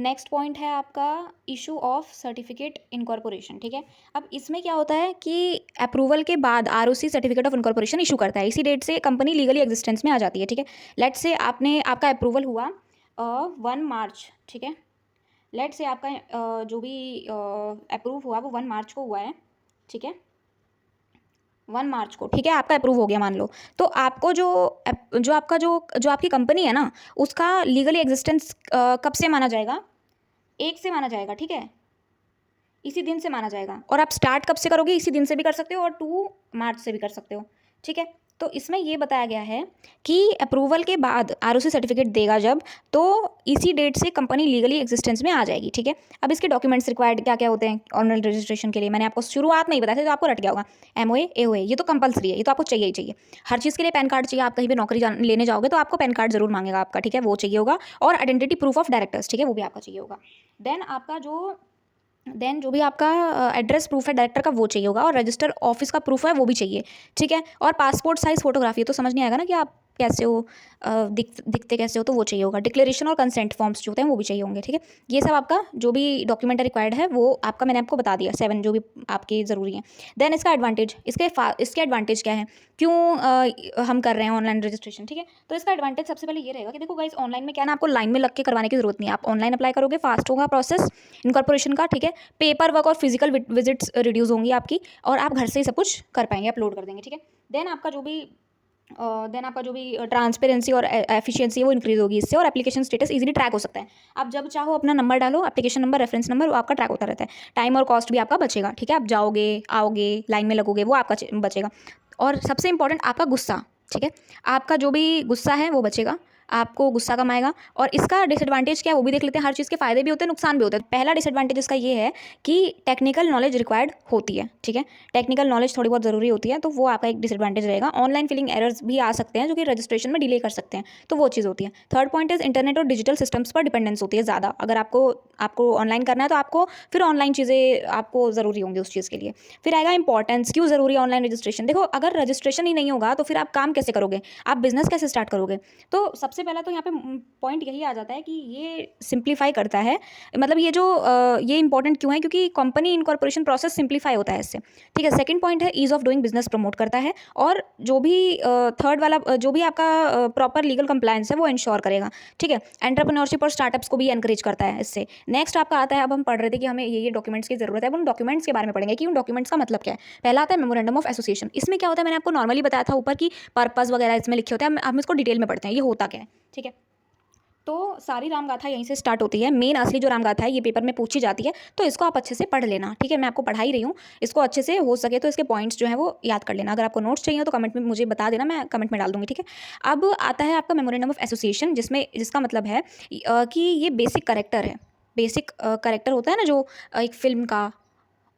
Next point है आपका issue of certificate incorporation. ठीक है, अब इसमें क्या होता है कि अप्रूवल के बाद ROC certificate of incorporation issue करता है, इसी डेट से कंपनी लीगली एग्जिस्टेंस में आ जाती है। ठीक है, लेट्स से आपका अप्रूवल हुआ 1 मार्च। ठीक है, लेट्स से आपका जो भी अप्रूव हुआ वो 1 मार्च को हुआ है। ठीक है, 1 मार्च को, ठीक है, आपका अप्रूव हो गया मान लो। तो आपको जो आपका जो आपकी कंपनी है ना, उसका लीगली एग्जिस्टेंस कब से माना जाएगा? 1 से माना जाएगा। ठीक है, इसी दिन से माना जाएगा। और आप स्टार्ट कब से करोगे? इसी दिन से भी कर सकते हो और 2 मार्च से भी कर सकते हो। ठीक है, तो इसमें ये बताया गया है कि अप्रूवल के बाद आरओसी सर्टिफिकेट देगा जब, तो इसी डेट से कंपनी लीगली एग्जिस्टेंस में आ जाएगी। ठीक है, अब इसके डॉक्यूमेंट्स रिक्वायर्ड क्या क्या होते हैं ऑनलाइन रजिस्ट्रेशन के लिए? मैंने आपको शुरुआत में ही बताया था, तो आपको रट गया होगा। एमओए, एओए, ये तो कंपलसरी है, ये तो आपको चाहिए ही चाहिए। हर चीज़ के लिए पैन कार्ड चाहिए। आप कहीं भी नौकरी लेने जाओगे तो आपको पैन कार्ड जरूर मांगेगा आपका। ठीक है, वो चाहिए होगा। और आइडेंटिटी प्रूफ ऑफ डायरेक्टर्स, ठीक है, वो भी आपका चाहिए होगा। देन जो भी आपका एड्रेस प्रूफ है डायरेक्टर का, वो चाहिए होगा। और रजिस्टर ऑफिस का प्रूफ है, वो भी चाहिए। ठीक है, और पासपोर्ट साइज फोटोग्राफी। तो समझ नहीं आएगा ना कि आप कैसे हो, दिखते कैसे हो, तो वो चाहिए होगा। डिक्लेरेशन और कंसेंट फॉर्म्स जो होते हैं वो भी चाहिए होंगे। ठीक है, ये सब आपका जो भी डॉक्यूमेंट रिक्वायर्ड है वो आपका मैंने आपको बता दिया, 7 जो भी आपके ज़रूरी हैं। देन इसका एडवांटेज, इसके एडवांटेज क्या है, क्यों हम कर रहे हैं ऑनलाइन रजिस्ट्रेशन? ठीक है, तो इसका एडवांटेज सबसे पहले ये रहेगा कि देखो गाइस, ऑनलाइन में क्या है ना, आपको लाइन में लग के करवाने की जरूरत नहीं है। आप ऑनलाइन अप्लाई करोगे, फास्ट होगा प्रोसेस इनकॉर्पोरेशन का। ठीक है, पेपर वर्क और फिजिकल विजिट्स रिड्यूस होंगी आपकी, और आप घर से ही सब कुछ कर पाएंगे, अपलोड कर देंगे। ठीक है, देन आपका जो भी ट्रांसपेरेंसी और एफिशिएंसी है वो इंक्रीज होगी इससे, और एप्लीकेशन स्टेटस इजीली ट्रैक हो सकता है। आप जब चाहो अपना नंबर डालो, एप्लीकेशन नंबर, रेफरेंस नंबर, वो आपका ट्रैक होता रहता है। टाइम और कॉस्ट भी आपका बचेगा। ठीक है, आप जाओगे, आओगे, लाइन में लगोगे, वो आपका बचेगा। और सबसे इंपॉर्टेंट आपका गुस्सा। ठीक है, आपका जो भी गुस्सा है वो बचेगा, आपको गुस्सा कम आएगा। और इसका डिसएडवांटेज क्या है वो भी देख लेते हैं। हर चीज़ के फायदे भी होते हैं, नुकसान भी होते हैं। पहला डिसएडवांटेज इसका ये है कि टेक्निकल नॉलेज रिक्वायर्ड होती है। ठीक है, टेक्निकल नॉलेज थोड़ी बहुत ज़रूरी होती है, तो वो आपका एक डिसएडवांटेज रहेगा। ऑनलाइन फिलिंग एरर्स भी आ सकते हैं जो कि रजिस्ट्रेशन में डिले कर सकते हैं, तो वो चीज़ होती है। थर्ड पॉइंट इज इंटरनेट और डिजिटल सिस्टम्स पर डिपेंडेंस होती है ज़्यादा। अगर आपको ऑनलाइन करना है तो आपको फिर ऑनलाइन चीज़ें आपको ज़रूरी होंगी उस चीज़ के लिए। फिर आएगा इंपॉर्टेंस, क्यों ज़रूरी है ऑनलाइन रजिस्ट्रेशन? देखो, अगर रजिस्ट्रेशन ही नहीं होगा तो फिर आप काम कैसे करोगे, आप बिजनेस कैसे स्टार्ट करोगे? तो सबसे पहला तो यहाँ पे पॉइंट यही आ जाता है कि ये सिंप्लीफाई करता है। मतलब ये इंपॉर्टेंट क्यों है? क्योंकि कंपनी इनकॉर्पोरेशन प्रोसेस सिंप्लीफाई होता है इससे। ठीक है, सेकंड पॉइंट है ease of doing business promote करता है। और जो भी थर्ड वाला जो भी आपका प्रॉपर लीगल कंप्लायंस है वो इंश्योर करेगा। ठीक है, एंटरप्रेन्योरशिप और स्टार्टअप्स को भी एनकरेज करता है इससे। नेक्स्ट आपका आता है, अब हम पढ़ रहे थे कि हमें ये डॉक्यूमेंट्स की जरूरत है, अब उन डॉक्यूमेंट्स के बारे में पढ़ेंगे कि उन डॉक्यूमेंट्स का मतलब क्या है। पहला आता है मेमोरेंडम ऑफ एसोसिएशन। इसमें क्या होता है, मैंने आपको नॉर्मली बताया था ऊपर की पर्पस वगैरह इसमें लिखे होते हैं। हम इसको डिटेल में पढ़ते हैं, ये होता क्या है। ठीक है, तो सारी रामगाथा यहीं से स्टार्ट होती है। मेन असली जो रामगाथा है ये पेपर में पूछी जाती है, तो इसको आप अच्छे से पढ़ लेना। ठीक है, मैं आपको पढ़ा ही रही हूँ, इसको अच्छे से हो सके तो इसके पॉइंट्स जो है वो याद कर लेना। अगर आपको नोट्स चाहिए तो कमेंट में मुझे बता देना, मैं कमेंट में डाल दूंगी। ठीक है, अब आता है आपका मेमोरेंडम ऑफ एसोसिएशन, जिसका मतलब है कि ये बेसिक करेक्टर है। बेसिक करेक्टर होता है ना जो एक फिल्म का,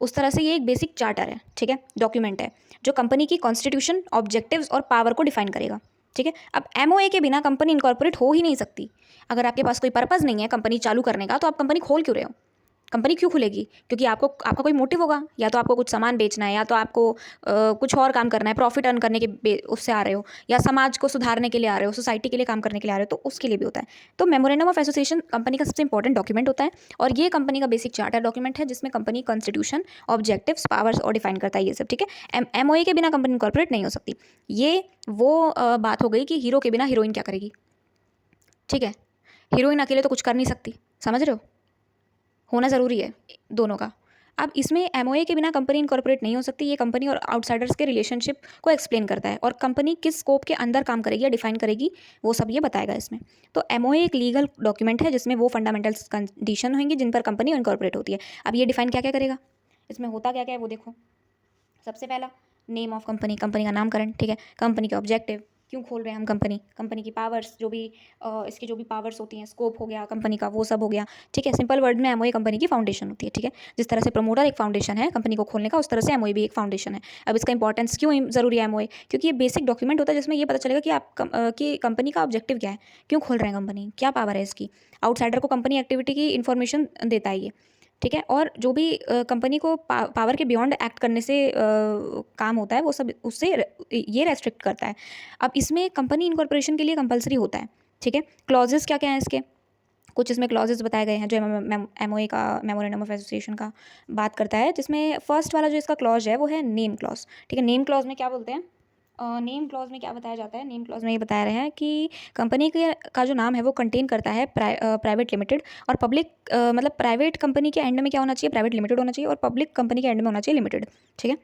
उस तरह से ये एक बेसिक चार्टर है। ठीक है, डॉक्यूमेंट है जो कंपनी की कॉन्स्टिट्यूशन, ऑब्जेक्टिव्स और पावर को डिफाइन करेगा। ठीक है, अब एमओए के बिना कंपनी इनकॉर्पोरेट हो ही नहीं सकती। अगर आपके पास कोई पर्पज़ नहीं है कंपनी चालू करने का, तो आप कंपनी खोल क्यों रहे हो? कंपनी क्यों खुलेगी? क्योंकि आपका कोई मोटिव होगा, या तो आपको कुछ सामान बेचना है, या तो आपको कुछ और काम करना है, प्रॉफिट अर्न करने के उससे आ रहे हो, या समाज को सुधारने के लिए आ रहे हो, सोसाइटी के लिए काम करने के लिए आ रहे हो, तो उसके लिए भी होता है। तो मेमोरेंडम ऑफ एसोसिएशन कंपनी का सबसे इंपॉर्टेंट डॉक्यूमेंट होता है, और ये कंपनी का बेसिक चार्टर डॉक्यूमेंट है जिसमें कंपनी कॉन्स्टिट्यूशन, ऑब्जेक्टिव्स, पावर्स और डिफाइन करता है ये सब। ठीक है, एमओए के बिना कंपनी कॉर्पोरेट नहीं हो सकती। ये वो बात हो गई कि हीरो के बिना हीरोइन क्या करेगी। ठीक है, हीरोइन अकेले तो कुछ कर नहीं सकती, समझ रहे हो? होना ज़रूरी है दोनों का। अब इसमें एमओए के बिना कंपनी इनकॉर्पोरेट नहीं हो सकती। ये कंपनी और आउटसाइडर्स के रिलेशनशिप को एक्सप्लेन करता है, और कंपनी किस स्कोप के अंदर काम करेगी या डिफाइन करेगी वो सब ये बताएगा इसमें। तो एमओए एक लीगल डॉक्यूमेंट है जिसमें वो फंडामेंटल्स कंडीशन होंगी जिन पर कंपनी इनकॉर्पोरेट होती है। अब ये डिफाइन क्या क्या करेगा, इसमें होता क्या क्या है वो देखो। सबसे पहला, नेम ऑफ कंपनी, कंपनी का नामकरण। ठीक है, कंपनी के ऑब्जेक्टिव, क्यों खोल रहे हैं हम कंपनी, कंपनी की पावर्स, जो भी इसकी जो भी पावर्स होती हैं, स्कोप हो गया कंपनी का, वो सब हो गया। ठीक है, सिंपल वर्ड में एमओए कंपनी की फाउंडेशन होती है। ठीक है, जिस तरह से प्रमोटर एक फाउंडेशन है कंपनी को खोलने का, उस तरह से एमओए भी एक फाउंडेशन है। अब इसका इंपॉर्टेंस क्यों ज़रूरी है एमओए? क्योंकि ये बेसिक डॉक्यूमेंट होता है जिसमें ये पता चलेगा कि कि कंपनी का ऑब्जेक्टिव क्या है, क्यों खोल रहे हैं कंपनी, क्या पावर है इसकी। आउटसाइडर को कंपनी एक्टिविटी की इन्फॉर्मेशन देता है ये। ठीक है, और जो भी कंपनी को पावर के बियॉन्ड एक्ट करने से काम होता है वो सब उससे ये रेस्ट्रिक्ट करता है। अब इसमें कंपनी इनकॉर्पोरेशन के लिए कंपलसरी होता है। ठीक है, क्लॉजेस क्या क्या है इसके? कुछ इसमें क्लॉजेस बताए गए हैं जो एमओए का, मेमोरेंडम ऑफ एसोसिएशन का बात करता है, जिसमें फर्स्ट वाला जो इसका क्लॉज है वो है नेम क्लॉज। ठीक है, नेम क्लॉज में क्या बोलते हैं, नेम क्लॉज में क्या बताया जाता है, नेम क्लॉज में ये बता रहे हैं कि कंपनी के का जो नाम है वो कंटेन करता है प्राइवेट लिमिटेड और पब्लिक, मतलब प्राइवेट कंपनी के एंड में क्या होना चाहिए, प्राइवेट लिमिटेड होना चाहिए, और पब्लिक कंपनी के एंड में होना चाहिए लिमिटेड। ठीक है,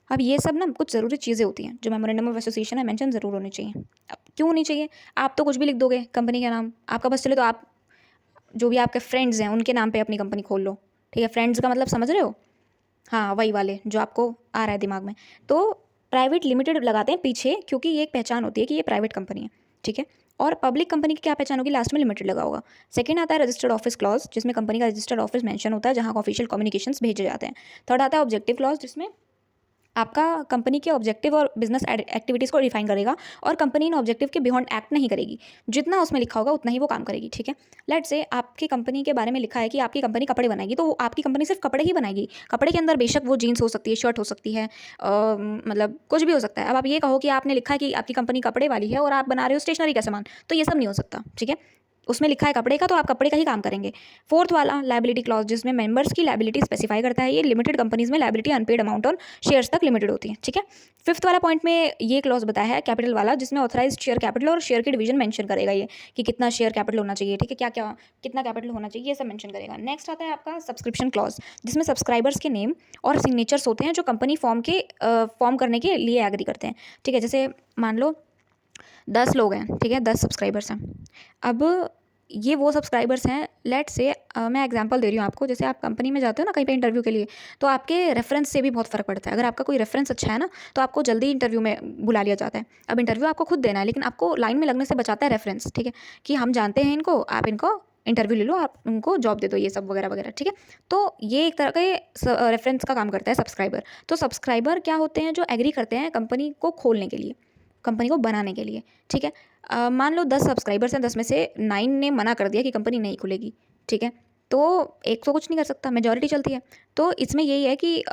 अब ये सब ना कुछ ज़रूरी चीज़ें होती हैं जो मेमोरेंडम ऑफ एसोसिएशन है मेंशन ज़रूर होनी चाहिए। अब क्यों होनी चाहिए, आप तो कुछ भी लिख दोगे कंपनी का नाम, आपका बस चले तो आप जो भी आपके फ्रेंड्स हैं उनके नाम पे अपनी कंपनी खोल लो। ठीक है, फ्रेंड्स का मतलब समझ रहे हो, हाँ वही वाले जो आपको आ रहा है दिमाग में। तो प्राइवेट लिमिटेड लगाते हैं पीछे, क्योंकि ये एक पहचान होती है कि ये प्राइवेट कंपनी है। ठीक है, और पब्लिक कंपनी की क्या पहचान होगी, लास्ट में लिमिटेड लगा होगा। सेकंड आता है रजिस्टर्ड ऑफिस क्लॉज, जिसमें कंपनी का रजिस्टर्ड ऑफिस मेंशन होता है जहाँ ऑफिशियल कम्युनिकेशंस भेजे जाते हैं। थर्ड आता है ऑब्जेक्टिव क्लॉज, जिसमें आपका कंपनी के ऑब्जेक्टिव और बिजनेस एक्टिविटीज़ को डिफाइन करेगा और कंपनी इन ऑब्जेक्टिव के बियॉन्ड एक्ट नहीं करेगी, जितना उसमें लिखा होगा उतना ही वो काम करेगी। ठीक है, लेट से आपकी कंपनी के बारे में लिखा है कि आपकी कंपनी कपड़े बनाएगी, तो आपकी कंपनी सिर्फ कपड़े ही बनाएगी। कपड़े के अंदर बेशक वो जीन्स हो सकती है, शर्ट हो सकती है, मतलब कुछ भी हो सकता है। अब आप ये कहो कि आपने लिखा है कि आपकी कंपनी कपड़े वाली है और आप बना रहे हो स्टेशनरी का सामान, तो ये सब नहीं हो सकता। ठीक है, उसमें लिखा है कपड़े का तो आप कपड़े का ही काम करेंगे। फोर्थ वाला लायबिलिटी क्लॉज, जिसमें मेंबर्स की लायबिलिटी स्पेसिफाई करता है। ये लिमिटेड कंपनीज में लायबिलिटी अनपेड अमाउंट और शेयर्स तक लिमिटेड होती है। ठीक है, फिफ्थ वाला पॉइंट में ये क्लॉज बताया है कैपिटल वाला, जिसमें ऑथराइज शेयर कैपिटल और शेयर की डिवीजन मेंशन करेगा, ये कि कितना शेयर कैपिटल होना चाहिए। ठीक है, क्या क्या कितना कैपिटल होना चाहिए, ये सब मेंशन करेगा। नेक्स्ट आता है आपका सब्सक्रिप्शन क्लॉज, जिसमें सब्सक्राइबर्स के नेम और सिग्नेचर्स होते हैं जो कंपनी फॉर्म करने के लिए एग्री करते हैं। ठीक है, जैसे मान लो 10 लोग हैं, ठीक है, 10 सब्सक्राइबर्स हैं। अब ये वो सब्सक्राइबर्स हैं, लेट से मैं एग्जांपल दे रही हूँ आपको, जैसे आप कंपनी में जाते हो ना कहीं पे इंटरव्यू के लिए, तो आपके रेफरेंस से भी बहुत फ़र्क पड़ता है। अगर आपका कोई रेफरेंस अच्छा है ना, तो आपको जल्दी इंटरव्यू में बुला लिया जाता है। अब इंटरव्यू आपको खुद देना है, लेकिन आपको लाइन में लगने से बचाता है रेफरेंस। ठीक है, कि हम जानते हैं इनको, आप इनको इंटरव्यू ले लो, आप उनको जॉब दे दो, ये सब वगैरह वगैरह। ठीक है, तो ये एक तरह के रेफरेंस का काम करता है सब्सक्राइबर। तो सब्सक्राइबर क्या होते हैं, जो एग्री करते हैं कंपनी को खोलने के लिए, कंपनी को बनाने के लिए। ठीक है, मान लो 10 सब्सक्राइबर्स हैं, 10 में से 9 ने मना कर दिया कि कंपनी नहीं खुलेगी। ठीक है, तो एक तो कुछ नहीं कर सकता, मेजॉरिटी चलती है। तो इसमें यही है कि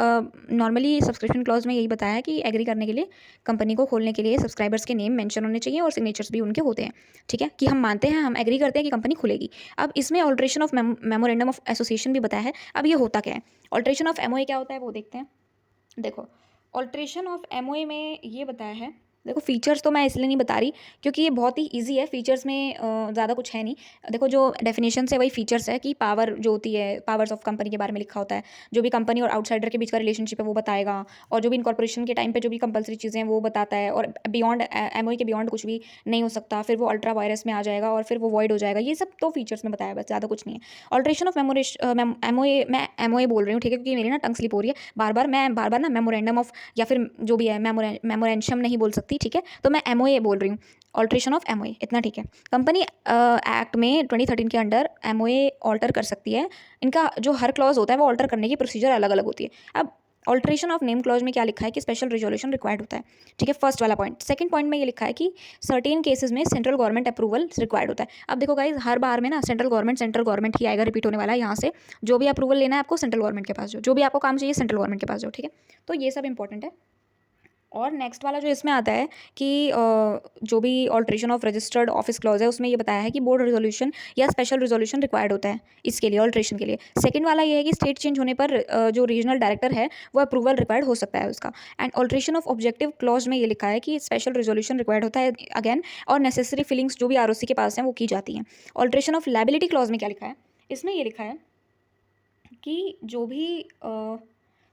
नॉर्मली सब्सक्रिप्शन क्लॉज में यही बताया है कि एग्री करने के लिए, कंपनी को खोलने के लिए सब्सक्राइबर्स के नेम मेंशन होने चाहिए और सिग्नेचर्स भी उनके होते हैं। ठीक है, कि हम मानते हैं, हम एग्री करते हैं कि कंपनी खुलेगी। अब इसमें alteration of memorandum of association भी बताया है। अब ये होता क्या है, ऑल्ट्रेशन ऑफ एमओए क्या होता है वो देखते हैं। देखो, ऑल्ट्रेशन ऑफ एमओए में ये बताया है, देखो फीचर्स तो मैं इसलिए नहीं बता रही क्योंकि ये बहुत ही इजी है, फीचर्स में ज़्यादा कुछ है नहीं। देखो जो डेफिनेशन है वही फीचर्स है, कि पावर जो होती है, पावर्स ऑफ कंपनी के बारे में लिखा होता है, जो भी कंपनी और आउटसाइडर के बीच का रिलेशनशिप है वो बताएगा, और जो भी इनकॉर्पोरेशन के टाइम पे जो भी कंपलसरी चीज़ें हैं वो बताता है, और बियॉन्ड एमओए के बियॉन्ड कुछ भी नहीं हो सकता, फिर वो अल्ट्रा वायरस में आ जाएगा और फिर वो वॉइड हो जाएगा। ये सब तो फीचर्स में बताया, बस ज़्यादा कुछ नहीं है। ऑल्ट्रेशन ऑफ एमओए, मैं एमओए बोल रही हूँ, ठीक है, क्योंकि मेरी ना टंग स्लिप हो रही है बार बार ना, मेमोरेंडम ऑफ या फिर जो भी है मेमोरेंशम नहीं बोल सकती। ठीक है, तो मैं एमओए बोल रही हूँ, ऑल्ट्रेशन ऑफ एमओए, इतना ठीक है। कंपनी एक्ट में 2013 के अंडर एमओए ऑल्टर कर सकती है। इनका जो हर क्लॉज होता है वो ऑल्टर करने की प्रोसीजर अलग अलग होती है। अब ऑल्ट्रेशन ऑफ नेम क्लॉज में क्या लिखा है कि स्पेशल रिजोल्यूशन रिक्वायर्ड होता है। ठीक है, फर्स्ट वाला पॉइंट। सेकंड पॉइंट में ये लिखा है कि सर्टेन केसेस में सेंट्रल गवर्नमेंट अप्रूवल रिक्वायर्ड होता है। अब देखो गाइज, हर बार में ना सेंट्रल गवर्नमेंट ही आएगा, रिपीट होने वाला है यहाँ से। जो भी अप्रूवल लेना है आपको सेंट्रल गवर्नमेंट के पास जाओ, जो भी आपको काम चाहिए सेंट्रल गवर्नमेंट के पास जाओ। ठीक है, तो ये सब इंपॉर्टेंट है। और नेक्स्ट वाला जो इसमें आता है कि जो भी alteration of registered office clause है उसमें ये बताया है कि बोर्ड रिजोल्यूशन या स्पेशल रिजोल्यूशन रिक्वायर्ड होता है इसके लिए, ऑल्ट्रेशन के लिए। सेकंड वाला ये है कि स्टेट चेंज होने पर जो रीजनल डायरेक्टर है वो अप्रूवल रिक्वायर्ड हो सकता है उसका। And alteration of objective clause में ये लिखा है कि स्पेशल रिजोल्यूशन रिक्वायर्ड होता है अगेन, और नेसेसरी फीलिंग्स जो भी आरओसी के पास हैं वो की जाती हैं। ऑल्ट्रेशन ऑफ लायबिलिटी क्लॉज में क्या लिखा है, इसमें ये लिखा है कि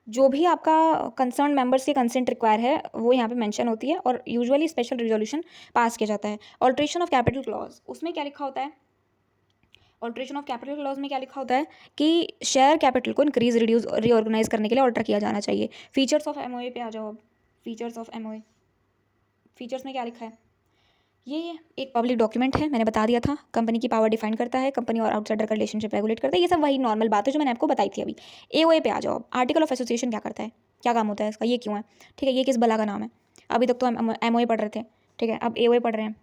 जो भी आपका कंसर्न मेंबर्स की कंसेंट रिक्वायर है वो यहाँ पे मेंशन होती है, और यूजुअली स्पेशल रिजोल्यूशन पास किया जाता है। ऑल्ट्रेशन ऑफ कैपिटल क्लॉज, उसमें क्या लिखा होता है, ऑल्ट्रेशन ऑफ कैपिटल क्लॉज में क्या लिखा होता है कि शेयर कैपिटल को इंक्रीज रिड्यूस रीऑर्गेनाइज करने के लिए ऑल्टर किया जाना चाहिए। फीचर्स ऑफ एमओए पे आ जाओ। अब फीचर्स ऑफ एमओए, फीचर्स में क्या लिखा है, ये एक पब्लिक डॉक्यूमेंट है, मैंने बता दिया था। कंपनी की पावर डिफाइन करता है, कंपनी और आउटसाइडर का रिलेशनशिप रेगुलेट करता है। ये सब वही नॉर्मल बात है जो मैंने आपको बताई थी अभी। एओए पे आ जाओ। अब आर्टिकल ऑफ एसोसिएशन क्या करता है, क्या काम होता है इसका, ये क्यों है, ठीक है, ये किस बला का नाम है। अभी तक तो हम एमओए पढ़ रहे थे, ठीक है, अब एओए पढ़ रहे हैं।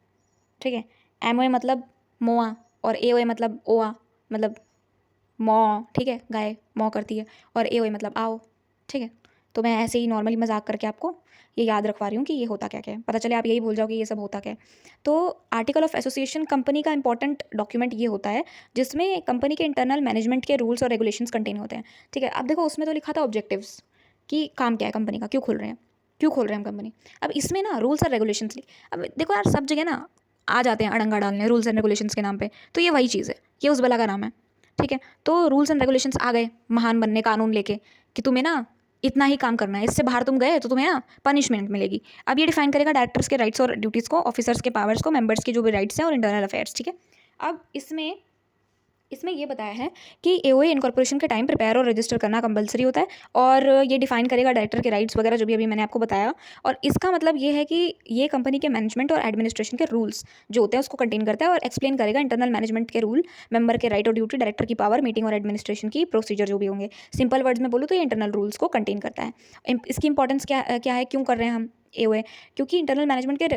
ठीक है, एमओए मतलब मोआ, और एओए मतलब ओआ, मतलब मौ, ठीक है, गाय मौ करती है, और एओए मतलब आओ। ठीक है, तो मैं ऐसे ही नॉर्मली मजाक करके आपको ये याद रखवा रही हूँ कि ये होता क्या क्या है, पता चले आप यही भूल जाओ कि ये सब होता क्या है। तो आर्टिकल ऑफ एसोसिएशन कंपनी का इंपॉर्टेंट डॉक्यूमेंट ये होता है जिसमें कंपनी के इंटरनल मैनेजमेंट के रूल्स और रेगुलेशंस कंटेन होते हैं, ठीक है। अब देखो उसमें तो लिखा था ऑब्जेक्टिव्स कि काम क्या है कंपनी का, क्यों खोल रहे हैं, क्यों खोल रहे हैं हम कंपनी। अब इसमें ना रूल्स और रेगुलेशंस, अब देखो यार सब जगह ना आ जाते हैं अड़ंगा डालने रूल्स एंड रेगुलेशंस के नाम पे, तो ये वही चीज़ है, ये उस बला का नाम है, ठीक है। तो रूल्स एंड रेगुलेशंस आ गए महान बनने कानून लेके कि तुम्हें ना इतना ही काम करना है, इससे बाहर तुम गए तो तुम्हें ना पनिशमेंट मिलेगी। अब ये डिफाइन करेगा डायरेक्टर्स के राइट्स और ड्यूटीज़ को, ऑफिसर्स के पावर्स को, मेंबर्स के जो भी राइट्स हैं और इंटरनल अफेयर्स, ठीक है। अब इसमें ये बताया है कि एओए इनकॉर्पोरेशन के टाइम प्रिपेयर और रजिस्टर करना कंपलसरी होता है, और ये डिफाइन करेगा डायरेक्टर के राइट्स वगैरह जो भी अभी मैंने आपको बताया। और इसका मतलब ये है कि ये कंपनी के मैनेजमेंट और एडमिनिस्ट्रेशन के रूल्स जो होते हैं उसको कंटेन करता है, और एक्सप्लेन करेगा इंटरनल मैनेजमेंट के रूल, मेंबर के राइट और ड्यूटी, डायरेक्टर की पावर, मीटिंग और एडमिनिस्ट्रेशन की प्रोसीजर जो भी होंगे। सिंपल वर्ड्स में बोलूँ तो ये इंटरनल रूल्स को कंटेन करता है। इसकी इंपॉर्टेंस क्या है, क्यों कर रहे हैं हम एओए, क्योंकि इंटरनल मैनेजमेंट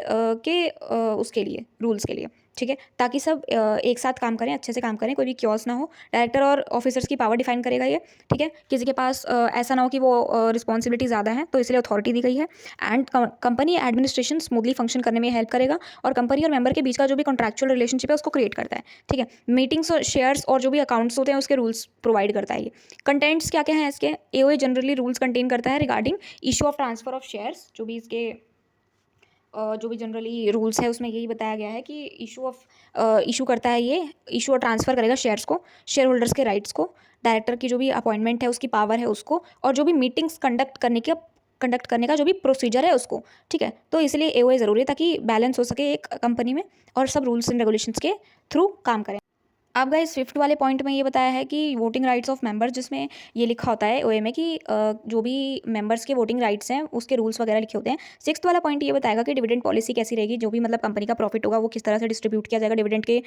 उसके लिए, रूल्स के लिए, ठीक है, ताकि सब एक साथ काम करें, अच्छे से काम करें, कोई भी क्योस ना हो। डायरेक्टर और ऑफिसर्स की पावर डिफाइन करेगा ये, ठीक है। किसी के पास ऐसा ना हो कि वो रिस्पॉन्सिबिलिटी ज़्यादा है, तो इसलिए अथॉरिटी दी गई है। And company administration smoothly function करने में हेल्प करेगा, और कंपनी और मेंबर के बीच का जो भी कॉन्ट्रैक्चुअल रिलेशनशिप है उसको क्रिएट करता है, ठीक है। मीटिंग्स और शेयर्स और जो भी अकाउंट्स होते हैं उसके रूल्स प्रोवाइड करता है ये। कंटेंट्स क्या क्या हैं इसके, एओए जनरली रूल्स कंटेन करता है regarding issue of transfer of shares, जो भी इसके जो भी जनरली रूल्स है उसमें यही बताया गया है कि इशू करता है, ये इशू और ट्रांसफ़र करेगा शेयर्स को, शेयर होल्डर्स के राइट्स को, डायरेक्टर की जो भी अपॉइंटमेंट है उसकी पावर है उसको, और जो भी मीटिंग्स कंडक्ट करने का जो भी प्रोसीजर है उसको, ठीक है। तो इसलिए एओए ज़रूरी है ताकि बैलेंस हो सके एक कंपनी में और सब रूल्स एंड रेगुलेशंस के थ्रू काम करें। अब गाइस फिफ्थ वाले पॉइंट में ये बताया है कि वोटिंग राइट्स ऑफ मेंबर्स, जिसमें ये लिखा होता है ओए में कि जो भी मेंबर्स के वोटिंग राइट्स हैं उसके रूल्स वगैरह लिखे होते हैं। सिक्स्थ वाला पॉइंट ये बताएगा कि डिविडेंड पॉलिसी कैसी रहेगी, जो भी मतलब कंपनी का प्रॉफिट होगा वो किस तरह से डिस्ट्रीब्यूट किया जाएगा डिविडेंड के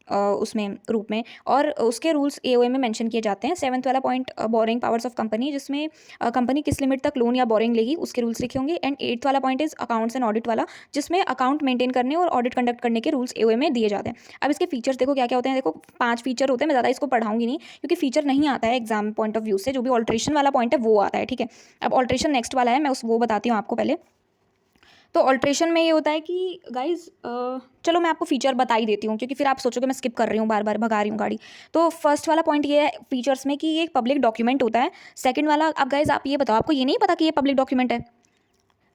उसमें रूप में, और उसके रूल्स एओए में मेंशन किए जाते हैं। सेवंथ वाला point boring powers of company, जिसमें कंपनी किस लिमिट तक लोन या बोरिंग लेगी उसके रूल्स लिखे होंगे। एंड एट्थ वाला point is accounts and audit वाला, जिसमें अकाउंट मेंटेन करने और ऑडिट कंडक्ट करने के रूल्स एओए में दिए जाते हैं। अब इसके फीचर्स देखो क्या क्या होते हैं, देखो 5 फीचर होते हैं, मैं ज़्यादा इसको पढ़ाऊंगी नहीं क्योंकि फीचर नहीं आता है एग्जाम पॉइंट ऑफ व्यू से, जो भी ऑल्ट्रेशन वाला पॉइंट है वो आता है, ठीक है। अब ऑल्ट्रेशन नेक्स्ट वाला है, मैं वो बताती हूँ आपको पहले। तो ऑल्ट्रेशन में ये होता है कि गाइज चलो मैं आपको फीचर बता ही देती हूँ क्योंकि फिर आप सोचोगे मैं स्किप कर रही हूँ, बार बार भगा रही हूँ गाड़ी। तो फर्स्ट वाला पॉइंट ये है फीचर्स में कि ये एक पब्लिक डॉक्यूमेंट होता है। सेकंड वाला, अब गाइज आप ये बताओ, आपको ये नहीं पता कि ये पब्लिक डॉक्यूमेंट है?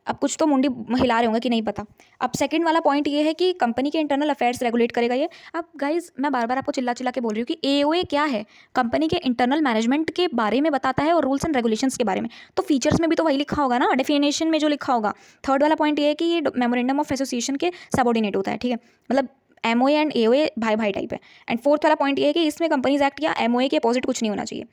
अब कुछ तो मुंडी हिला रहे होंगे कि नहीं पता। अब सेकंड वाला पॉइंट ये है कि कंपनी के इंटरनल अफेयर्स रेगुलेट करेगा ये। अब गाइज मैं बार बार आपको चिल्ला चिल्ला के बोल रही हूँ कि एओए क्या है, कंपनी के इंटरनल मैनेजमेंट के बारे में बताता है और रूल्स एंड रेगुलेशंस के बारे में। तो फीचर्स में भी तो वही लिखा होगा ना, डेफिनेशन में जो लिखा होगा। थर्ड वाला पॉइंट ये है कि ये मेमोरेंडम ऑफ एसोसिएशन के सबऑर्डिनेट होता है, ठीक है, मतलब एमओए एंड एओए भाई भाई टाइप है। एंड फोर्थ वाला पॉइंट ये है कि इसमें कंपनीज एक्ट या एमओए के अपोजिट कुछ नहीं होना चाहिए,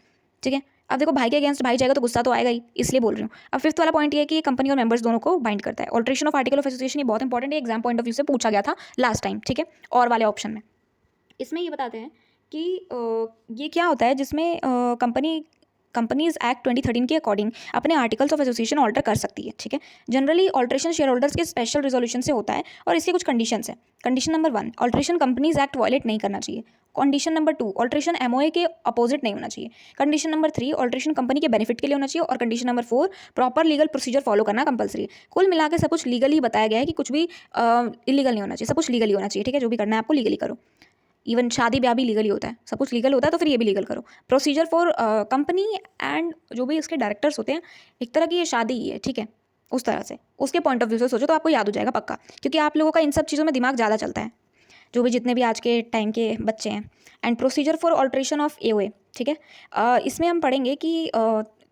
ठीक है। अब देखो भाई के अगेंस्ट भाई जाएगा तो गुस्सा तो आएगा ही, इसलिए बोल रही हूँ। अब फिफ्थ वाला पॉइंट ये है कि ये कंपनी और मेंबर्स दोनों को बाइंड करता है। Alteration of article of association ये बहुत इंपॉर्टेंट है, एग्जाम पॉइंट ऑफ व्यू से पूछा गया था लास्ट टाइम, ठीक है, और वाले ऑप्शन में। इसमें ये बताते हैं कि ये क्या होता है, जिसमें कंपनीज एक्ट 2013 के अकॉर्डिंग अपने आर्टिकल्स ऑफ एसोसिएशन ऑल्टर कर सकती है, ठीक है। जनरली ऑल्ट्रेशन शेयर होल्डर्स के स्पेशल रिजोल्यूशन से होता है और इसके कुछ कंडीशंस हैं। Condition number 1, alteration companies act violate नहीं करना चाहिए। कंडीशन नंबर 2, ऑल्ट्रेशन एमओए के अपोजिट नहीं होना चाहिए। कंडीशन नंबर 3, ऑल्ट्रेशन कंपनी के बेनिफिट के लिए होना चाहिए। और condition number 4, proper legal procedure follow करना कंपलसरी है। कुल मिला के सब कुछ लीगली बताया गया है कि कुछ भी इलीगल नहीं होना चाहिए, सब कुछ लीगली होना चाहिए, ठीक है। जो भी करना है आपको लीगली करो। इवन शादी ब्याह भी लीगली होता है, सब कुछ लीगल होता है, तो फिर ये भी लीगल करो। प्रोसीजर फॉर कंपनी एंड जो भी इसके डायरेक्टर्स होते हैं, एक तरह की ये शादी ही है, ठीक है, उस तरह से उसके पॉइंट ऑफ व्यू से सोचो तो आपको याद हो जाएगा पक्का, क्योंकि आप लोगों का इन सब चीज़ों में दिमाग ज़्यादा चलता है, जो भी जितने भी आज के टाइम के बच्चे हैं। And procedure for alteration of AOA, ठीक है। इसमें हम पढ़ेंगे कि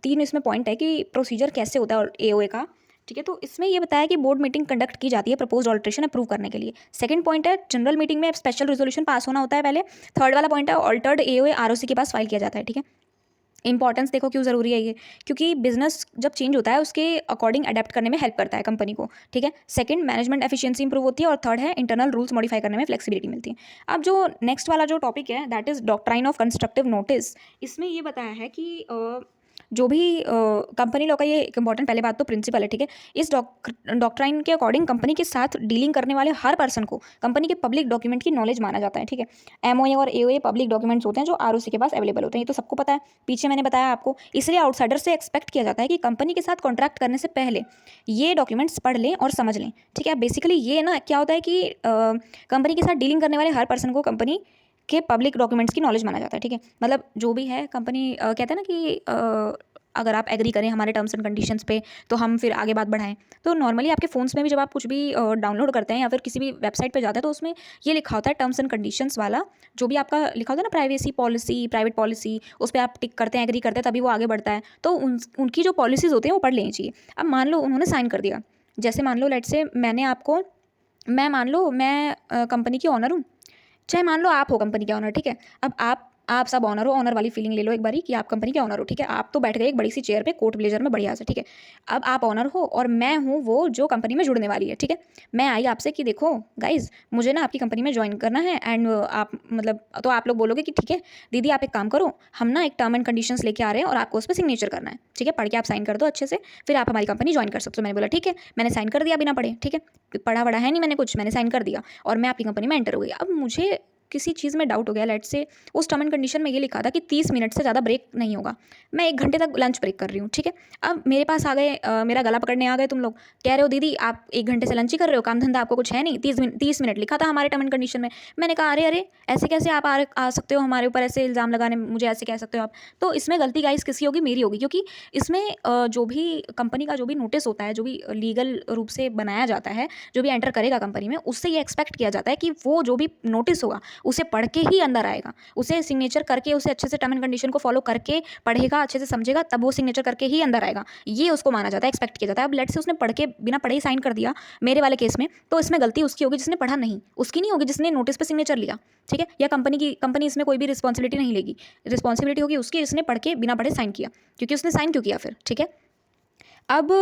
3 इसमें पॉइंट है कि प्रोसीजर कैसे होता है एओए का, ठीक है। तो इसमें ये बताया कि बोर्ड मीटिंग कंडक्ट की जाती है प्रपोज ऑल्ट्रेशन अप्रूव करने के लिए। सेकंड पॉइंट है जनरल मीटिंग में स्पेशल रेजोल्यूशन पास होना होता है पहले। थर्ड वाला पॉइंट है ऑल्टर्ड एओए आरओसी के पास फाइल किया जाता है, ठीक है। इंपॉर्टेंस देखो क्यों ज़रूरी है ये, क्योंकि बिजनेस जब चेंज होता है उसके अकॉर्डिंग अडेप्ट करने में हेल्प करता है कंपनी को, ठीक है। सेकंड, मैनेजमेंट एफिशिएंसी इंप्रूव होती है। और थर्ड है इंटरनल रूल्स मॉडिफाई करने में फ्लेक्सिबिलिटी मिलती है। अब जो नेक्स्ट वाला जो टॉपिक है that is doctrine of constructive notice, इसमें ये बताया है कि जो भी कंपनी लॉ का ये एक इंपॉर्टेंट पहले बात तो प्रिंसिपल है, ठीक है। इस डॉक्ट्राइन के अकॉर्डिंग कंपनी के साथ डीलिंग करने वाले हर पर्सन को कंपनी के पब्लिक डॉक्यूमेंट की नॉलेज माना जाता है, ठीक है। एमओए और एओए पब्लिक डॉक्यूमेंट्स होते हैं जो आरओसी के पास अवेलेबल होते हैं, ये तो सबको पता है, पीछे मैंने बताया आपको। इसलिए आउटसाइडर से एक्सपेक्ट किया जाता है कि कंपनी के साथ कॉन्ट्रैक्ट करने से पहले ये डॉक्यूमेंट्स पढ़ लें और समझ लें, ठीक है। बेसिकली ये ना क्या होता है कि कंपनी के साथ डीलिंग करने वाले हर पर्सन को कंपनी के पब्लिक डॉक्यूमेंट्स की नॉलेज माना जाता है, ठीक है। मतलब जो भी है कंपनी कहते हैं ना कि अगर आप एग्री करें हमारे टर्म्स एंड कंडीशंस पे तो हम फिर आगे बात बढ़ाएं। तो नॉर्मली आपके फ़ोन्स में भी जब आप कुछ भी डाउनलोड करते हैं या फिर किसी भी वेबसाइट पे जाते हैं तो उसमें ये लिखा होता है टर्म्स एंड कंडीशंस वाला, जो भी आपका लिखा होता है ना प्राइवेसी पॉलिसी, प्राइवेट पॉलिसी, उस पर आप टिक करते हैं, एग्री करते हैं, तभी वो आगे बढ़ता है। तो उनकी जो पॉलिसीज़ होती हैं वो पढ़ लेनी चाहिए। अब मान लो उन्होंने साइन कर दिया, जैसे मान लो लेट से मान लो मैं कंपनी की ऑनर हूँ, चाहे मान लो आप हो कंपनी के ऑनर, ठीक है। अब आप सब ऑनर हो, ऑनर वाली फीलिंग ले लो एक बारी कि आप कंपनी के ऑनर हो, ठीक है। आप तो बैठ गए एक बड़ी सी चेयर पे कोट ब्लेजर में बढ़िया से, ठीक है। अब आप ऑनर हो और मैं हूँ वो जो कंपनी में जुड़ने वाली है, ठीक है। मैं आई आपसे कि देखो गाइज मुझे ना आपकी कंपनी में ज्वाइन करना है एंड आप मतलब तो आप लोग बोलोगे कि ठीक है दीदी आप एक काम करो, हम ना एक टर्म एंड कंडीशंस लेके आ रहे हैं और आपको उस पर सिग्नेचर करना है, ठीक है। पढ़ के आप साइन कर दो अच्छे से, फिर आप हमारी कंपनी ज्वाइन कर सकते हो। मैंने बोला ठीक है, मैंने साइन कर दिया बिना पढ़े, ठीक है, पढ़ा वढ़ा है नहीं मैंने कुछ, मैंने साइन कर दिया और मैं आपकी कंपनी में एंटर हो गई। अब मुझे किसी चीज़ में डाउट हो गया, लेट से उस टर्म एंड कंडीशन में ये लिखा था कि 30 मिनट से ज़्यादा ब्रेक नहीं होगा, मैं 1 घंटे तक लंच ब्रेक कर रही हूँ, ठीक है। अब मेरे पास आ गए मेरा गला पकड़ने आ गए तुम लोग, कह रहे हो दीदी आप 1 घंटे से लंच ही कर रहे हो, काम धंधा आपको कुछ है नहीं, 30 मिनट लिखा था हमारे टर्म एंड कंडीशन में। मैंने कहा अरे अरे ऐसे कैसे आप आ सकते हो हमारे ऊपर ऐसे इल्ज़ाम लगाने, मुझे ऐसे कह सकते हो आप। तो इसमें गलती गाइस किसकी होगी, मेरी होगी, क्योंकि इसमें जो भी कंपनी का जो भी नोटिस होता है, जो भी लीगल रूप से बनाया जाता है, जो भी एंटर करेगा कंपनी में, उससे ये एक्सपेक्ट किया जाता है कि वो जो भी नोटिस होगा उसे पढ़ के ही अंदर आएगा, उसे सिग्नेचर करके, उसे अच्छे से टर्म एंड कंडीशन को फॉलो करके पढ़ेगा, अच्छे से समझेगा, तब वो सिग्नेचर करके ही अंदर आएगा। ये उसको माना जाता है, एक्सपेक्ट किया जाता है। अब लेट से उसने पढ़ के बिना पढ़े ही साइन कर दिया मेरे वाले केस में, तो इसमें गलती उसकी होगी जिसने पढ़ा नहीं, उसकी नहीं होगी जिसने नोटिस पे सिग्नेचर लिया, ठीक है। या कंपनी इसमें कोई भी रिस्पॉन्सिबिलिटी नहीं लेगी, रिस्पॉन्सिबिलिटी होगी उसकी जिसने पढ़ के बिना पढ़े साइन किया, क्योंकि उसने साइन क्यों किया फिर, ठीक है। अब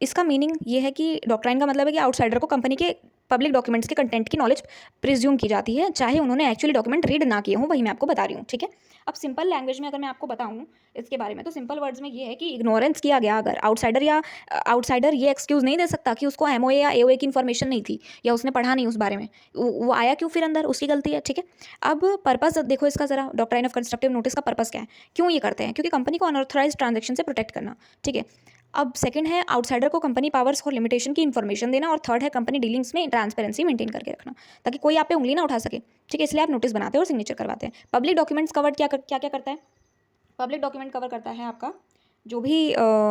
इसका मीनिंग ये है कि डॉक्ट्राइन का मतलब है कि आउटसाइडर को कंपनी के पब्लिक डॉक्यूमेंट्स के कंटेंट की नॉलेज प्रिज्यूम की जाती है, चाहे उन्होंने एक्चुअली डॉक्यूमेंट रीड ना किए हों, वही मैं आपको बता रही हूँ, ठीक है। अब सिंपल लैंग्वेज में अगर मैं आपको बताऊँ इसके बारे में, तो सिंपल वर्ड्स में ये है कि इग्नोरेंस किया गया अगर आउटसाइडर ये एक्सक्यूज़ नहीं दे सकता कि उसको एमओए या एओए की इन्फॉर्मेशन नहीं थी या उसने पढ़ा नहीं उस बारे में, वो आया क्यों फिर अंदर, उसकी गलती है, ठीक है। अब पर्पस देखो इसका ज़रा, डॉक्ट्राइन ऑफ कंस्ट्रक्टिव नोटिस का पर्पस क्या है, क्यों ये करते हैं, क्योंकि कंपनी को अनऑथराइज ट्रांजेक्शन से प्रोटेक्ट करना, ठीक है। अब सेकंड है आउटसाइडर को कंपनी पावर्स और लिमिटेशन की इन्फॉर्मेशन देना, और थर्ड है कंपनी डीलिंग्स में ट्रांसपेरेंसी मेंटेन करके रखना, ताकि कोई आप पे उंगली ना उठा सके, ठीक है। इसलिए आप नोटिस बनाते हैं और सिग्नेचर करवाते हैं। पब्लिक डॉक्यूमेंट्स कवर्ड क्या क्या करता है, पब्लिक डॉक्यूमेंट कवर करता है आपका जो भी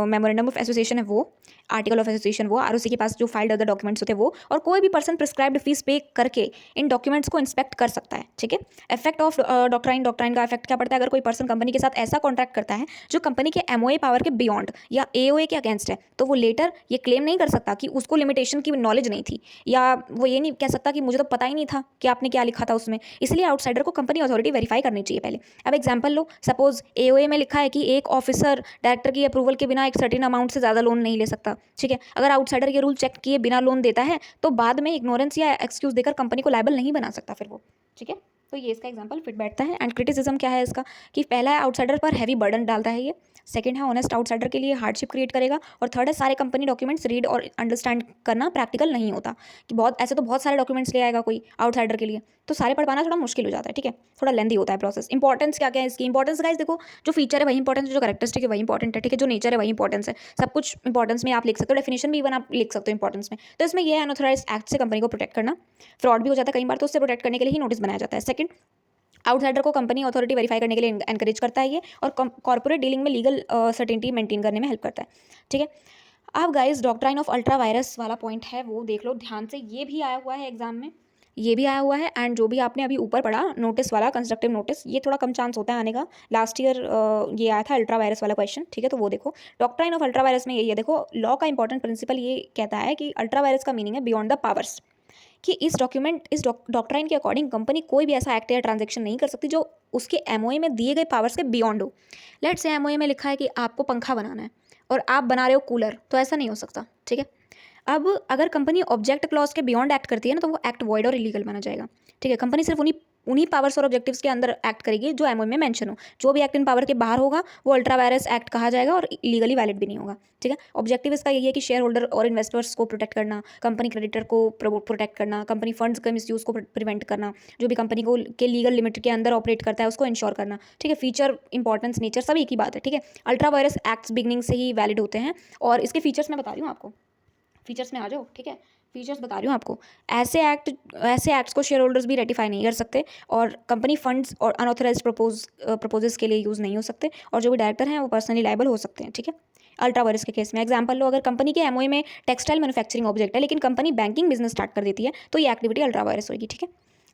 मेमोरेंडम ऑफ एसोसिएशन है वो, आर्टिकल ऑफ एसोसिएशन वो, आरओसी के पास जो फाइल्ड अदर डॉक्यूमेंट्स होते हैं वो, और कोई भी पर्सन प्रिस्क्राइब्ड फीस पे करके इन डॉक्यूमेंट्स को इंस्पेक्ट कर सकता है, ठीक है। इफेक्ट ऑफ डॉक्ट्राइन का इफेक्ट क्या पड़ता है, अगर कोई पर्सन कंपनी के साथ ऐसा कॉन्ट्रैक्ट करता है जो कंपनी के एमओए पावर के बियॉन्ड या एओए के अगेंस्ट है, तो वो लेटर ये क्लेम नहीं कर सकता कि उसको लिमिटेशन की नॉलेज नहीं थी, या वो ये नहीं कह सकता कि मुझे तो पता ही नहीं था कि आपने क्या लिखा था उसमें। इसलिए आउटसाइडर को कंपनी अथॉरिटी वेरीफाई करनी चाहिए पहले। अब एग्जाम्पल लो, सपोज एओए में लिखा है कि एक ऑफिसर डायरेक्टर की अप्रूवल के बिना एक सर्टेन अमाउंट से ज़्यादा लोन नहीं ले सकता, ठीक है। अगर आउटसाइडर ये रूल चेक किए बिना लोन देता है तो बाद में इग्नोरेंस या एक्सक्यूज देकर कंपनी को लायबल नहीं बना सकता फिर वो, ठीक है। तो ये इसका एग्जांपल फिट बैठता है। एंड क्रिटिसिज्म क्या है इसका, कि पहला है आउटसाइडर पर हैवी बर्डन डालता है ये, सेकंड है ऑनेस्ट आउटसाइडर के लिए हार्डशिप क्रिएट करेगा, और थर्ड है सारे कंपनी डॉक्यूमेंट्स रीड और अंडरस्टैंड करना प्रैक्टिकल नहीं होता, कि बहुत ऐसे तो बहुत सारे डॉक्यूमेंट्स ले आएगा कोई आउटसाइडर के लिए, तो सारे पढ़ पाना थोड़ा मुश्किल हो जाता है, ठीक है, थोड़ा लेंदी होता है प्रोसेस। इंपॉर्टेंस क्या क्या है इसकी, इंपॉर्टेंस गाइस देखो, जो फीचर है वही इंपॉर्टेंस, जो कैरेक्टरिस्टिक है वही इंपॉर्टेंट है, ठीक है, जो नेचर है वही इंपॉर्टेंस है, सब कुछ इंपॉर्टेंस में आप लिख सकते हो, डेफिनेशन भी इवन आप लिख सकते हो इंपॉर्टेंस में। तो इसमें यह अनऑथराइज्ड एक्ट से कंपनी को प्रोटेक्ट करना, फ्रॉड भी हो जाता है कई बार, तो उससे प्रोटेक्ट करने के लिए ही नोटिस बनाया जाता है। सेकंड, आउटसाइडर को कंपनी अथॉरिटी वेरीफाई करने के लिए एनकरेज करता है ये, और कॉर्पोरेट डीलिंग में लीगल सर्टेनिटी मेंटेन करने में हेल्प करता है, ठीक है। अब guys doctrine of ultra vires वाला पॉइंट है वो देख लो ध्यान से, ये भी आया हुआ है एग्जाम में, ये भी आया हुआ है। एंड जो भी आपने अभी ऊपर पढ़ा नोटिस वाला कंस्ट्रक्टिव नोटिस, ये थोड़ा कम चांस होता है आने का, लास्ट ईयर ये आया था अल्ट्रा वायरस वाला क्वेश्चन, ठीक है। तो वो देखो डॉक्ट्राइन ऑफ अल्ट्रा वायरस में यही है, देखो लॉ का इंपॉर्टेंट प्रिंसिपल ये कहता है कि अल्ट्रा वायरस का मीनिंग है बियॉन्ड द पावर्स, कि इस डॉक्ट्राइन के अकॉर्डिंग कंपनी कोई भी ऐसा एक्ट या ट्रांजेक्शन नहीं कर सकती जो उसके एमओए में दिए गए पावर्स के बियॉन्ड हो। लेट्स से एमओए में लिखा है कि आपको पंखा बनाना है और आप बना रहे हो कूलर, तो ऐसा नहीं हो सकता, ठीक है। अब अगर कंपनी ऑब्जेक्ट क्लॉज के बियॉन्ड एक्ट करती है ना, तो वो एक्ट वॉइड और इलीगल माना जाएगा, ठीक है। कंपनी सिर्फ उन्हीं उन्हीं पावर्स और ऑब्जेक्टिव्स के अंदर एक्ट करेगी जो एमओयू में मेंशन हो। जो भी एक्ट इन पावर के बाहर होगा वो अल्ट्रा वायरस एक्ट कहा जाएगा और लीगली वैलिड भी नहीं होगा। ठीक है, ऑब्जेक्टिव इसका यही है कि शेयर होल्डर और इन्वेस्टर्स को प्रोटेक्ट करना, कंपनी क्रेडिटर को प्रोटेक्ट करना, कंपनी फंड्स के मिसयूज को प्रिवेंट करना, जो भी कंपनी को के लीगल लिमिट के अंदर ऑपरेट करता है उसको इंश्योर करना। ठीक है, फीचर, इंपॉर्टेंस, नेचर सब एक ही बात है। ठीक है, अल्ट्रा वायरस एक्ट्स बिगनिंग से ही वैलिड होते हैं और इसके फीचर्स मैं बता रही हूँ आपको। फीचर्स में आ जाओ। ठीक है, फीचर्स बता रही हूँ आपको। ऐसे एक्ट्स को शेयर होल्डर्स भी रेटिफाई नहीं कर सकते और कंपनी फंड्स और अनऑथराइज्ड प्रपोजेस के लिए यूज़ नहीं हो सकते और जो भी डायरेक्टर हैं वो पर्सनली लायबल हो सकते हैं। ठीक है, अल्ट्रा वायरस के केस में एग्जांपल लो, अगर कंपनी के एमओए में टेक्सटाइल मैन्युफैक्चरिंग ऑब्जेक्ट है लेकिन कंपनी बैंकिंग बिजनेस स्टार्ट कर देती है तो ये एक्टिविटी अल्ट्रा वायरस होगी। ठीक है,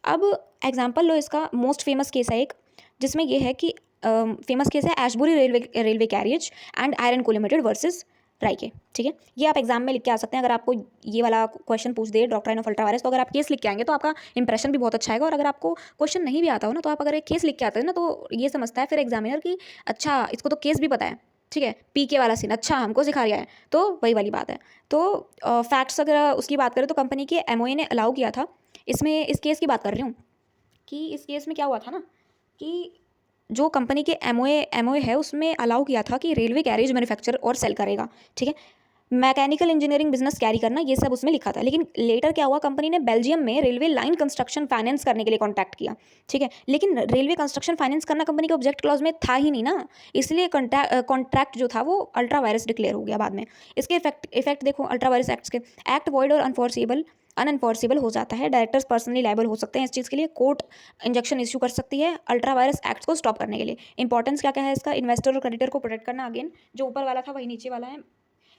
अब एग्जांपल लो, इसका मोस्ट फेमस केस है एक, जिसमें ये है कि फेमस केस है एशबुरी रेलवे कैरियज एंड आयरन को लिमिटेड वर्सेस राइके। ठीक है, ये आप एग्जाम में लिख के आ सकते हैं। अगर आपको ये वाला क्वेश्चन पूछ दे डॉक्ट्राइन ऑफ अल्ट्रा वायरस, तो अगर आप केस लिख के आएंगे तो आपका इंप्रेशन भी बहुत अच्छा आएगा। और अगर आपको क्वेश्चन नहीं भी आता हो ना, तो आप अगर एक केस लिख के आते हैं ना, तो ये समझता है फिर एग्जामिनर कि अच्छा इसको तो केस भी पता है। ठीक है, पीके वाला सीन अच्छा हमको सिखा रहा है, तो वही वाली बात है। तो फैक्ट्स अगर उसकी बात करें तो कंपनी के एमओए ने अलाउ किया था, इसमें इस केस की बात कर रही हूँ कि इस केस में क्या हुआ था ना कि जो कंपनी के एमओए है उसमें अलाउ किया था कि रेलवे कैरेज मैन्युफैक्चर और सेल करेगा। ठीक है, मैकेनिकल इंजीनियरिंग बिजनेस कैरी करना, ये सब उसमें लिखा था। लेकिन लेटर क्या हुआ, कंपनी ने बेल्जियम में रेलवे लाइन कंस्ट्रक्शन फाइनेंस करने के लिए कॉन्टैक्ट किया। ठीक है, लेकिन रेलवे कंस्ट्रक्शन फाइनेंस करना कंपनी के ऑब्जेक्ट क्लॉज में था ही नहीं ना, इसलिए कॉन्ट्रैक्ट जो था वो अल्ट्रा वायरस डिक्लेयर हो गया बाद में। इसके इफेक्ट देखो, अल्ट्रा वायरस एक्ट्स के एक्ट वॉइड और अनएनफोर्सेबल हो जाता है। डायरेक्टर्स पर्सनली लायबल हो सकते हैं इस चीज़ के लिए। कोर्ट इंजक्शन इश्यू कर सकती है अल्ट्रा वायरस एक्ट्स को स्टॉप करने के लिए। इंपॉर्टेंस क्या क्या है इसका, इन्वेस्टर और क्रेडिटर को प्रोटेक्ट करना, अगेन जो ऊपर वाला था वही नीचे वाला है।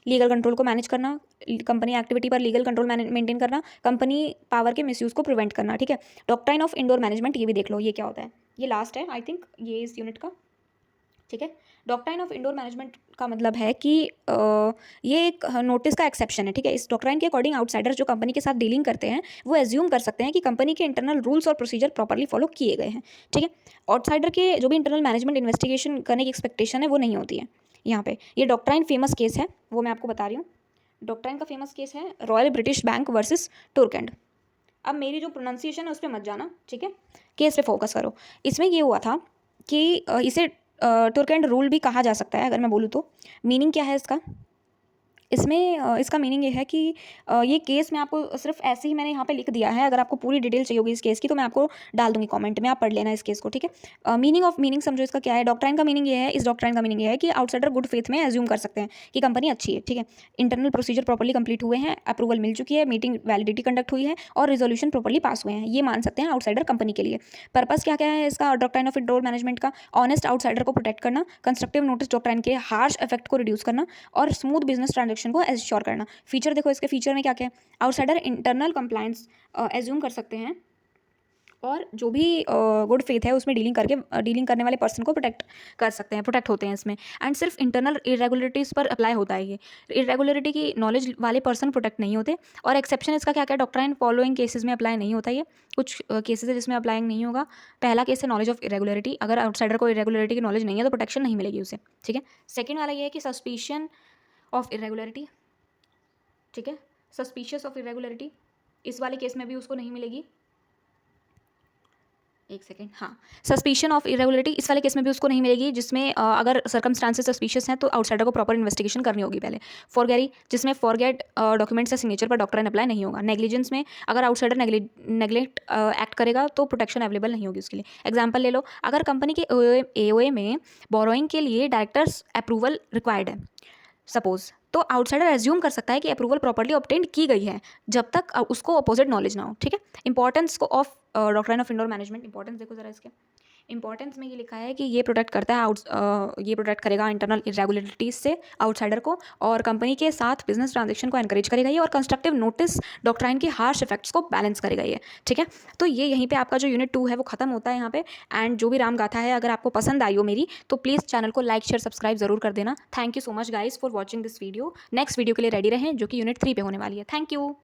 लीगल कंट्रोल को मैनेज करना, कंपनी एक्टिविटी पर लीगल कंट्रोल मेंटेन करना, कंपनी पावर के मिसयूज को प्रिवेंट करना। ठीक है, डॉक्ट्राइन ऑफ इंडोर मैनेजमेंट, ये भी देख लो ये क्या होता है। ये लास्ट है आई थिंक ये इस यूनिट का। ठीक है, डॉक्ट्राइन ऑफ इंडोर मैनेजमेंट का मतलब है कि ये एक नोटिस का एक्सेप्शन है। ठीक है, इस डॉक्ट्राइन के अकॉर्डिंग आउटसाइडर्स जो कंपनी के साथ डीलिंग करते हैं वो एज्यूम कर सकते हैं कि कंपनी के इंटरनल रूल्स और प्रोसीजर प्रॉपर्ली फॉलो किए गए हैं। ठीक है, आउटसाइडर के जो भी इंटरनल मैनेजमेंट इन्वेस्टिगेशन करने की एक्सपेक्टेशन है वो नहीं होती है यहाँ पे। ये डॉक्ट्राइन फेमस केस है, वो मैं आपको बता रही हूँ। डॉक्ट्राइन का फेमस केस है रॉयल ब्रिटिश बैंक वर्सेस टुर्केंड। अब मेरी जो प्रोनाउंसिएशन है उस पर मत जाना। ठीक है, केस पे फोकस करो। इसमें ये हुआ था कि इसे टुर्केंड रूल भी कहा जा सकता है अगर मैं बोलूँ तो। मीनिंग क्या है इसका, इसमें इसका मीनिंग ये है कि ये केस मैं आपको सिर्फ ऐसे ही मैंने यहाँ पे लिख दिया है। अगर आपको पूरी डिटेल चाहिए होगी इस केस की तो मैं आपको डाल दूंगी कमेंट में, आप पढ़ लेना इस केस को। ठीक है, मीनिंग समझो इसका क्या है। डॉक्ट्राइन का मीनिंग ये है, इस डॉक्ट्राइन का मीनिंग ये है कि आउटसाइडर गुड फेथ में एज्यूम कर सकते हैं कि कंपनी अच्छी है। ठीक है, इंटरनल प्रोसीजर प्रॉपर्ली कंप्लीट हुए हैं, अप्रूवल मिल चुकी है, मीटिंग वैलिडिटी कंडक्ट हुई है और रिजोल्यूशन प्रॉपर्ली पास हुए हैं, ये मान सकते हैं आउटसाइडर कंपनी के लिए। पर्पस क्या क्या है इसका डॉक्ट्राइन ऑफ इंडोर मैनेजमेंट का, ऑनेस्ट आउटसाइडर को प्रोटेक्ट करना, कंस्ट्रक्टिव नोटिस डॉक्ट्राइन के हार्श इफेक्ट को रिड्यूस करना और स्मूथ बिजनेस ट्रांजेक्शन को एश्योर करना। फीचर देखो, इसके फीचर में क्या क्या है। आउटसाइडर इंटरनल कंप्लायंस एज्यूम कर सकते हैं और जो भी गुड फेथ है उसमें डीलिंग करने वाले पर्सन को प्रोटेक्ट होते हैं इसमें। एंड सिर्फ इंटरनल इरेगुलरिटीज़ पर अप्लाई होता है ये, इरेगुलरिटी की नॉलेज वाले पर्सन प्रोटेक्ट नहीं होते। और एक्सेप्शन इसका क्या क्या, डॉक्ट्राइन फॉलोइंग केसेस में अप्लाई नहीं होता ये, कुछ केसेस है जिसमें अप्लाई नहीं होगा। पहला केस है नॉलेज ऑफ इरेगुलरिटी, अगर आउटसाइडर को इरेगुलरिटी की नॉलेज नहीं है तो प्रोटेक्शन नहीं मिलेगी उसे। ठीक है, सेकेंड वाला ये है कि सस्पिशन ऑफ इरेगुलरिटी। ठीक है, सस्पिशियस ऑफ इरेगुलरिटी, इस वाले केस में भी उसको नहीं मिलेगी। एक सेकेंड, हाँ, सस्पिशन ऑफ इरेगुलरिटी इस वाले केस में भी उसको नहीं मिलेगी, जिसमें अगर सर्कमस्टांसेस सस्पिशियस हैं तो आउटसाइडर को प्रॉपर इन्वेस्टिगेशन करनी होगी पहले। फॉरगेरी, जिसमें फॉरगेट डॉक्यूमेंट्स या सिग्नेचर पर डॉक्ट्राइन अप्लाई नहीं होगा। नेग्लिजेंस में अगर आउटसाइडर नेग्लेक्ट एक्ट करेगा तो प्रोटेक्शन अवेलेबल नहीं होगी उसके लिए। एग्जाम्पल ले लो, अगर कंपनी के एओए में बोरोइंग के लिए डायरेक्टर्स अप्रूवल रिक्वायर्ड है सपोज, तो आउटसाइडर एज्यूम कर सकता है कि अप्रूवल प्रॉपर्ली ऑब्टेंड की गई है जब तक उसको अपोजिट नॉलेज ना हो। ठीक है, इंपॉर्टेंस को of doctrine of indoor management, importance देखो जरा इसके। इंपॉर्टेंस में ये लिखा है कि ये प्रोटेक्ट करता है ये प्रोटेक्ट करेगा इंटरनल इरेगुलरिटीज से आउटसाइडर को, और कंपनी के साथ बिजनेस ट्रांजेक्शन को एनकरेज करेगा ये, और कंस्ट्रक्टिव नोटिस डॉक्ट्राइन के हार्श इफेक्ट्स को बैलेंस करेगा ये। ठीक है, तो ये यहीं पे आपका जो यूनिट 2 है वो खत्म होता है यहाँ पे। एंड जो भी राम गाथा है अगर आपको पसंद आई हो मेरी तो प्लीज़ चैनल को लाइक शेयर सब्सक्राइब जरूर कर देना। Thank you so much guys for watching this video. Next video के लिए रेडी रहें जो कि यूनिट 3 पे होने वाली है। Thank you.